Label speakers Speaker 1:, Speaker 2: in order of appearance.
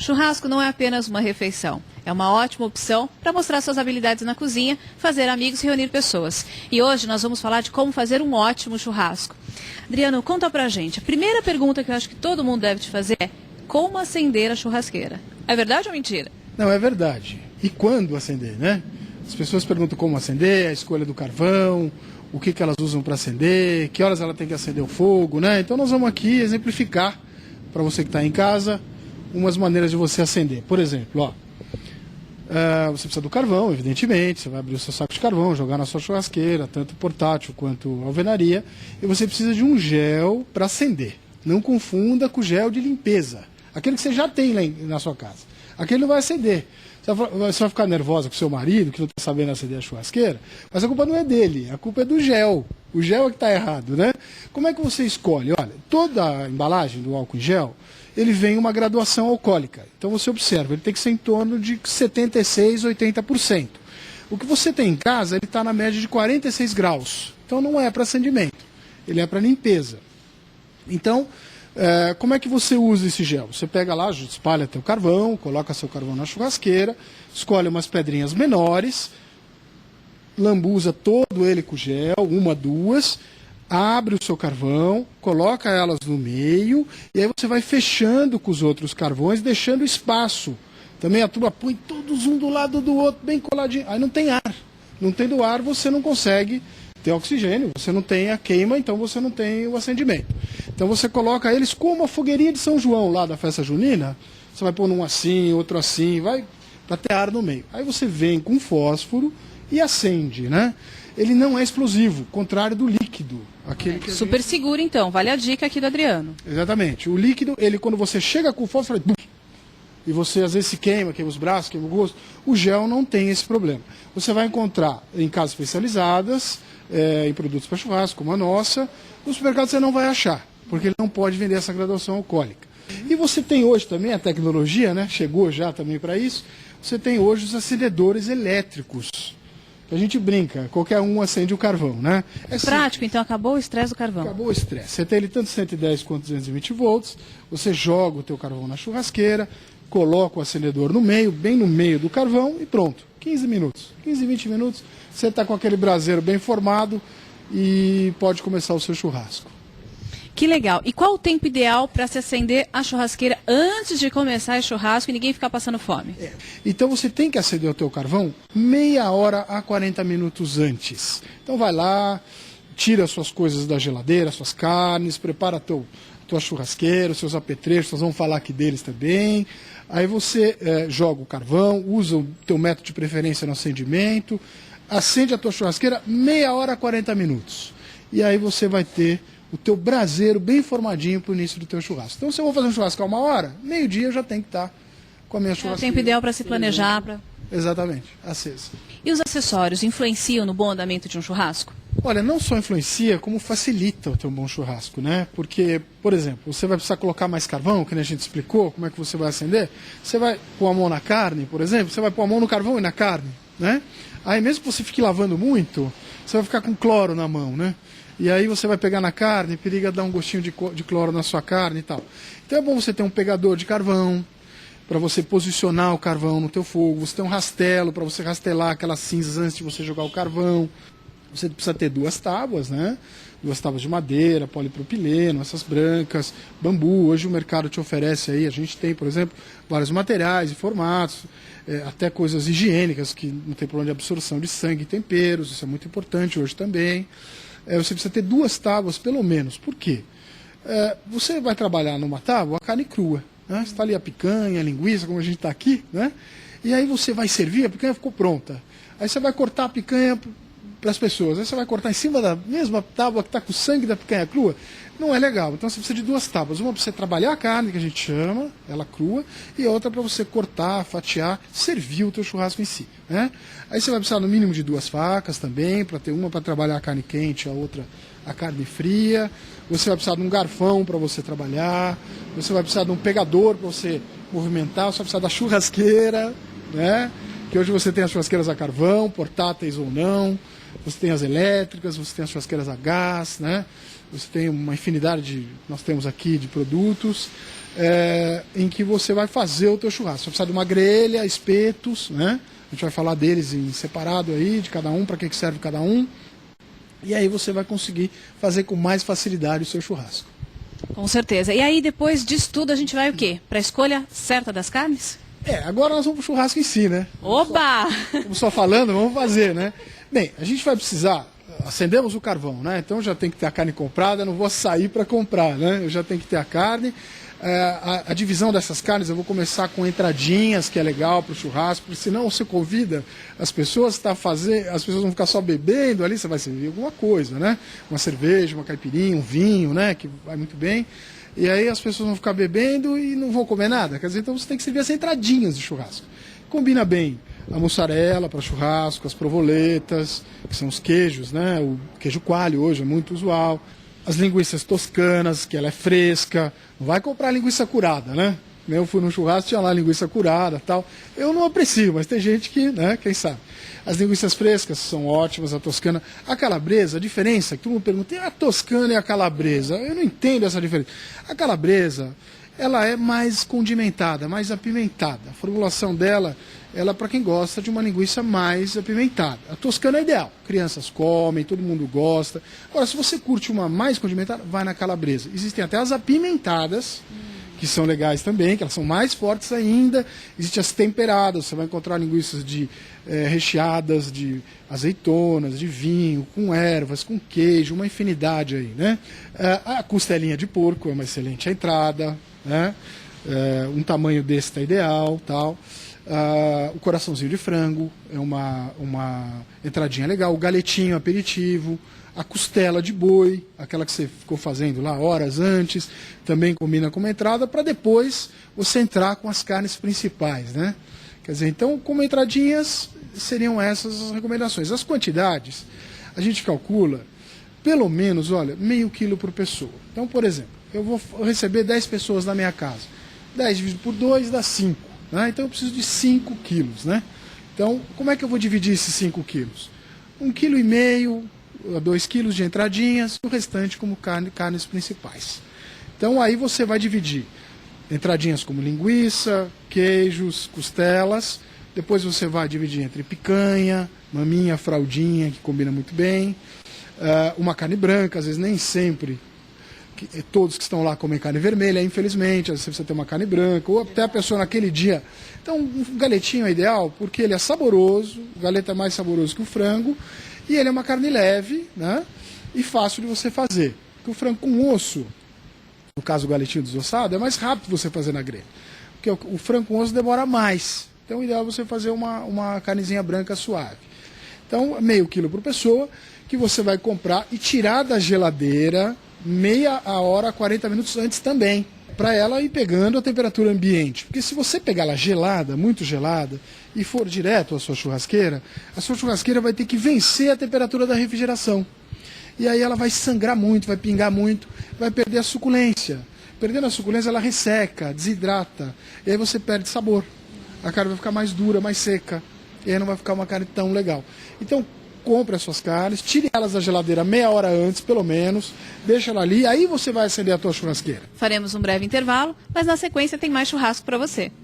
Speaker 1: Churrasco não é apenas uma refeição, é uma ótima opção para mostrar suas habilidades na cozinha, fazer amigos e reunir pessoas. E hoje nós vamos falar de como fazer um ótimo churrasco. Adriano, conta pra gente. A primeira pergunta que eu acho que todo mundo deve te fazer é como acender a churrasqueira. É verdade ou mentira?
Speaker 2: Não, é verdade. E quando acender, né? As pessoas perguntam como acender, a escolha do carvão, o que elas usam para acender, que horas ela tem que acender o fogo, né? Então nós vamos aqui exemplificar para você que está em casa umas maneiras de você acender. Por exemplo, ó, você precisa do carvão, evidentemente, você vai abrir o seu saco de carvão, jogar na sua churrasqueira, tanto portátil quanto alvenaria, e você precisa de um gel para acender. Não confunda com o gel de limpeza, aquele que você já tem lá na sua casa. Aquele não vai acender. Você vai ficar nervosa com o seu marido, que não está sabendo acender a churrasqueira, mas a culpa não é dele, a culpa é do gel. O gel é que está errado, né? Como é que você escolhe? Olha, toda a embalagem do álcool em gel, ele vem uma graduação alcoólica. Então você observa, ele tem que ser em torno de 76%, 80%. O que você tem em casa, ele está na média de 46 graus. Então não é para acendimento, ele é para limpeza. Então, como é que você usa esse gel? Você pega lá, espalha teu carvão, coloca seu carvão na churrasqueira, escolhe umas pedrinhas menores, lambuza todo ele com gel, uma, duas, abre o seu carvão, coloca elas no meio, e aí você vai fechando com os outros carvões, deixando espaço. Também a turma põe todos um do lado do outro, bem coladinho. Aí não tem ar. Não tendo ar, você não consegue ter oxigênio, você não tem a queima, então você não tem o acendimento. Então você coloca eles como a fogueirinha de São João lá da festa junina, você vai pôr um assim, outro assim, vai para ter ar no meio. Aí você vem com fósforo e acende, né? Ele não é explosivo, contrário do líquido. Aquele que
Speaker 1: super seguro então, vale a dica aqui do Adriano.
Speaker 2: Exatamente. O líquido, ele quando você chega com o fósforo, e você às vezes se queima os braços, queima o rosto, o gel não tem esse problema. Você vai encontrar em casas especializadas, em produtos para churrasco, como a nossa, no supermercado você não vai achar, porque ele não pode vender essa graduação alcoólica. E você tem hoje também a tecnologia, né? Chegou já também para isso, você tem hoje os acendedores elétricos. A gente brinca, qualquer um acende o carvão, né? É
Speaker 1: prático, então acabou o estresse do carvão.
Speaker 2: Acabou o estresse. Você tem ele tanto 110 quanto 220 volts, você joga o teu carvão na churrasqueira, coloca o acendedor no meio, bem no meio do carvão e pronto. 15 minutos, 15, 20 minutos, você está com aquele braseiro bem formado e pode começar o seu churrasco.
Speaker 1: Que legal. E qual o tempo ideal para se acender a churrasqueira antes de começar o churrasco e ninguém ficar passando fome?
Speaker 2: Então você tem que acender o teu carvão meia hora a 40 minutos antes. Então vai lá, tira as suas coisas da geladeira, suas carnes, prepara tua churrasqueira, os seus apetrechos, nós vamos falar aqui deles também. Aí você joga o carvão, usa o teu método de preferência no acendimento, acende a tua churrasqueira meia hora a 40 minutos. E aí você vai ter o teu braseiro bem formadinho para o início do teu churrasco. Então, se eu vou fazer um churrasco a uma hora, meio-dia eu já tenho que estar com a minha churrasqueira.
Speaker 1: É o tempo ideal para se planejar.
Speaker 2: Exatamente, acesa.
Speaker 1: E os acessórios influenciam no bom andamento de um churrasco?
Speaker 2: Olha, não só influencia, como facilita o teu bom churrasco, né? Porque, por exemplo, você vai precisar colocar mais carvão, que a gente explicou, como é que você vai acender. Você vai pôr a mão na carne, por exemplo, você vai pôr a mão no carvão e na carne, né? Aí mesmo que você fique lavando muito, você vai ficar com cloro na mão, né? E aí você vai pegar na carne, periga dar um gostinho de cloro na sua carne e tal. Então é bom você ter um pegador de carvão, para você posicionar o carvão no teu fogo. Você tem um rastelo, para você rastelar aquelas cinzas antes de você jogar o carvão. Você precisa ter duas tábuas, né? Duas tábuas de madeira, polipropileno, essas brancas, bambu. Hoje o mercado te oferece aí, a gente tem, por exemplo, vários materiais e formatos, até coisas higiênicas, que não tem problema de absorção de sangue e temperos, isso é muito importante hoje também. Você precisa ter duas tábuas, pelo menos. Por quê? Você vai trabalhar numa tábua a carne crua, né? Você está ali a picanha, a linguiça, como a gente está aqui, né? E aí você vai servir, a picanha ficou pronta. Aí você vai cortar a picanha para as pessoas. Aí você vai cortar em cima da mesma tábua que está com o sangue da picanha crua. Não é legal. Então você precisa de duas tábuas. Uma para você trabalhar a carne, que a gente chama, ela crua, e a outra para você cortar, fatiar, servir o teu churrasco em si, né? Aí você vai precisar no mínimo de duas facas também, para ter uma para trabalhar a carne quente, a outra a carne fria. Você vai precisar de um garfão para você trabalhar. Você vai precisar de um pegador para você movimentar. Você vai precisar da churrasqueira, né? Que hoje você tem as churrasqueiras a carvão, portáteis ou não. Você tem as elétricas, você tem as churrasqueiras a gás, né? Você tem uma infinidade, nós temos aqui, de produtos, em que você vai fazer o teu churrasco. Você vai precisar de uma grelha, espetos, né? A gente vai falar deles em separado aí, de cada um, para que serve cada um. E aí você vai conseguir fazer com mais facilidade o seu churrasco.
Speaker 1: Com certeza. E aí, depois disso tudo, a gente vai o quê? Para a escolha certa das carnes?
Speaker 2: Agora nós vamos pro churrasco em si, né?
Speaker 1: Oba!
Speaker 2: Como só falando, vamos fazer, né? Bem, a gente vai precisar, acendemos o carvão, né? Então já tem que ter a carne comprada, não vou sair para comprar, né? Eu já tenho que ter a carne. A divisão dessas carnes, eu vou começar com entradinhas, que é legal para o churrasco, porque senão você convida as pessoas as pessoas vão ficar só bebendo ali, você vai servir alguma coisa, né? Uma cerveja, uma caipirinha, um vinho, né? Que vai muito bem. E aí as pessoas vão ficar bebendo e não vão comer nada. Quer dizer, então você tem que servir as entradinhas de churrasco. Combina bem a mussarela para churrasco, as provoletas, que são os queijos, né? O queijo coalho hoje é muito usual. As linguiças toscanas, que ela é fresca. Não vai comprar linguiça curada, né? Eu fui no churrasco, tinha lá linguiça curada e tal. Eu não aprecio, mas tem gente que, né, quem sabe. As linguiças frescas são ótimas, a toscana. A calabresa, a diferença, que todo mundo pergunta, e a toscana e a calabresa? Eu não entendo essa diferença. A calabresa, ela é mais condimentada, mais apimentada. A formulação dela, ela é para quem gosta de uma linguiça mais apimentada. A toscana é ideal. Crianças comem, todo mundo gosta. Agora, se você curte uma mais condimentada, vai na calabresa. Existem até as apimentadas, que são legais também, que elas são mais fortes ainda. Existem as temperadas, você vai encontrar linguiças recheadas de azeitonas, de vinho, com ervas, com queijo, uma infinidade aí, né? A costelinha de porco é uma excelente entrada, né? Um tamanho desse está ideal, tal. O coraçãozinho de frango é uma entradinha legal. O galetinho aperitivo. A costela de boi, aquela que você ficou fazendo lá horas antes, também combina com uma entrada, para depois você entrar com as carnes principais, né? Quer dizer, então, como entradinhas, seriam essas as recomendações. As quantidades, a gente calcula, pelo menos, olha, meio quilo por pessoa. Então, por exemplo, eu vou receber 10 pessoas na minha casa. 10 dividido por 2 dá 5, né? Então eu preciso de 5 quilos, né? Então, como é que eu vou dividir esses 5 quilos? 1,5 kg, 2 quilos de entradinhas, o restante como carnes principais. Então aí você vai dividir entradinhas como linguiça, queijos, costelas, depois você vai dividir entre picanha, maminha, fraldinha, que combina muito bem, uma carne branca, às vezes nem sempre todos que estão lá comem carne vermelha, infelizmente, às vezes você tem uma carne branca, ou até a pessoa naquele dia. Então um galetinho é ideal porque ele é saboroso, o galeto é mais saboroso que o frango, e ele é uma carne leve, né? E fácil de você fazer. Porque o frango com osso, no caso o galetinho desossado, é mais rápido você fazer na grelha. Porque o frango com osso demora mais. Então o ideal é você fazer uma carnezinha branca suave. Então, meio quilo por pessoa, que você vai comprar e tirar da geladeira meia hora, 40 minutos antes também. Para ela ir pegando a temperatura ambiente. Porque se você pegar ela gelada, muito gelada, e for direto à sua churrasqueira, a sua churrasqueira vai ter que vencer a temperatura da refrigeração. E aí ela vai sangrar muito, vai pingar muito, vai perder a suculência. Perdendo a suculência, ela resseca, desidrata, e aí você perde sabor. A carne vai ficar mais dura, mais seca, e aí não vai ficar uma carne tão legal. Então, compre as suas carnes, tire elas da geladeira meia hora antes, pelo menos, deixa ela ali, aí você vai acender a tua churrasqueira.
Speaker 1: Faremos um breve intervalo, mas na sequência tem mais churrasco para você.